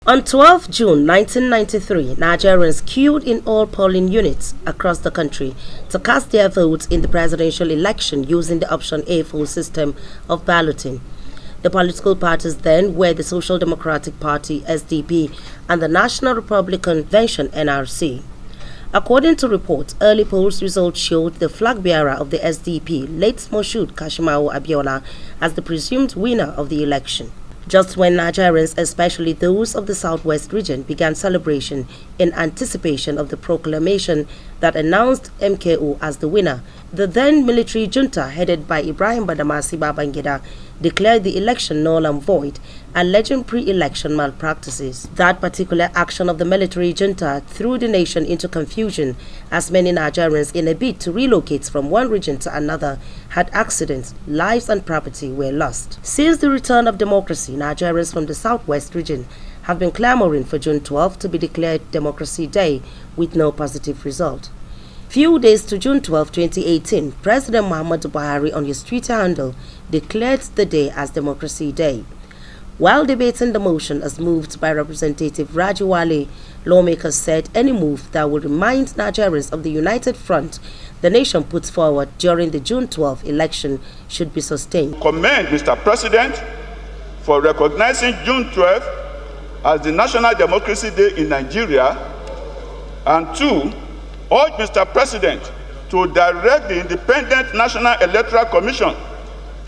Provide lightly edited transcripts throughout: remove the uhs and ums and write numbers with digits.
On 12 June 1993, Nigerians queued in all polling units across the country to cast their votes in the presidential election using the option A full system of balloting. The political parties then were the Social Democratic Party (SDP) and the National Republican Convention (NRC). According to reports, early polls results showed the flag bearer of the SDP, late MKO Abiola, as the presumed winner of the election. Just when Nigerians, especially those of the southwest region, began celebration in anticipation of the proclamation that announced MKO as the winner, the then military junta headed by Ibrahim Badamasi Babangida declared the election null and void, alleging pre-election malpractices. That particular action of the military junta threw the nation into confusion, as many Nigerians, in a bid to relocate from one region to another, had accidents, lives and property were lost. Since the return of democracy, Nigerians from the southwest region have been clamoring for June 12 to be declared Democracy Day, with no positive result. Few days to June 12, 2018, President Muhammad Buhari on his Twitter handle declared the day as Democracy Day. While debating the motion as moved by Representative Rowdy, lawmakers said any move that would remind Nigerians of the united front the nation puts forward during the June 12 election should be sustained. Commend Mr. President for recognizing June 12 as the National Democracy Day in Nigeria, and two, urge Mr. President to direct the Independent National Electoral Commission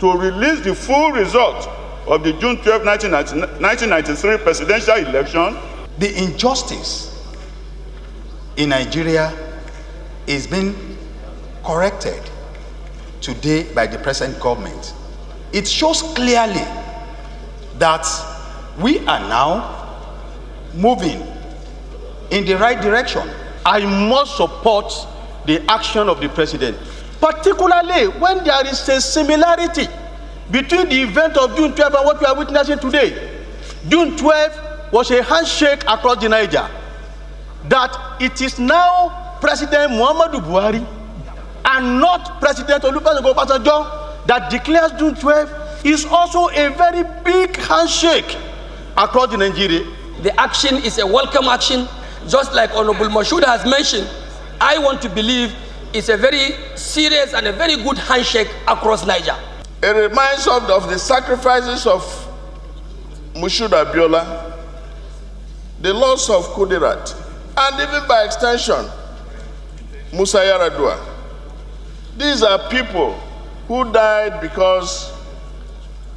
to release the full result of the June 12, 1993 presidential election. The injustice in Nigeria is being corrected today by the present government. It shows clearly that we are now moving in the right direction. I must support the action of the president, particularly when there is a similarity between the event of June 12 and what we are witnessing today. June 12 was a handshake across the Niger. That it is now President Muhammad Buhari and not President Olusegun Obasanjo that declares June 12 is also a very big handshake across the Nigeria. The action is a welcome action. Just like Honorable Mashood has mentioned, I want to believe it's a very serious and a very good handshake across Niger. It reminds us of the sacrifices of Muhammad Abiola, the loss of Kudirat, and even by extension, Musa Yaradua. These are people who died because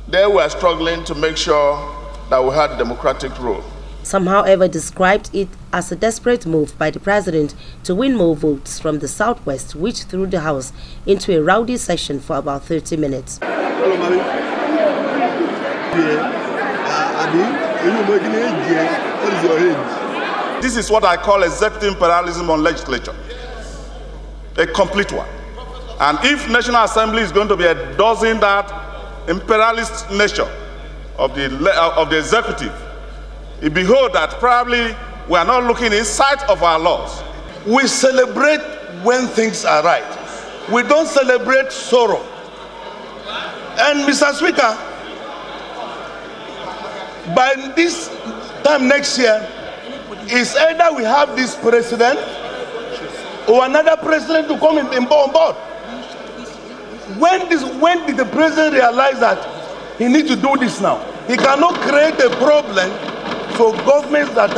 they were struggling to make sure that we had democratic rule. Some, however, described it as a desperate move by the president to win more votes from the southwest, which threw the House into a rowdy session for about 30 minutes. This is what I call executive imperialism on legislature, a complete one. And if National Assembly is going to be endorsing that imperialist nature of the executive, it behold that probably we are not looking inside of our laws. We celebrate when things are right. We don't celebrate sorrow. And Mr. Speaker, by this time next year, it's either we have this president or another president to come on board. When did the president realize that he needs to do this now? He cannot create a problem for a government that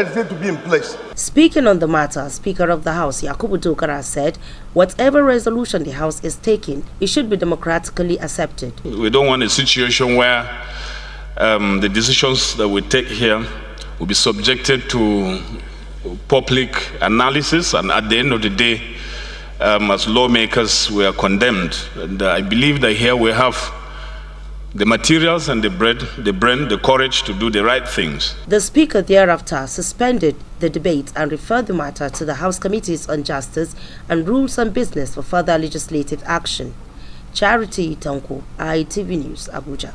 is there to be in place. Speaking on the matter, Speaker of the House Yakubu Dogara said whatever resolution the House is taking, it should be democratically accepted. We don't want a situation where the decisions that we take here will be subjected to public analysis, and at the end of the day, as lawmakers, we are condemned. And I believe that here we have the materials and the brain, the courage to do the right things. The Speaker thereafter suspended the debate and referred the matter to the House Committees on Justice and Rules and Business for further legislative action. Charity Tanko, ITV News, Abuja.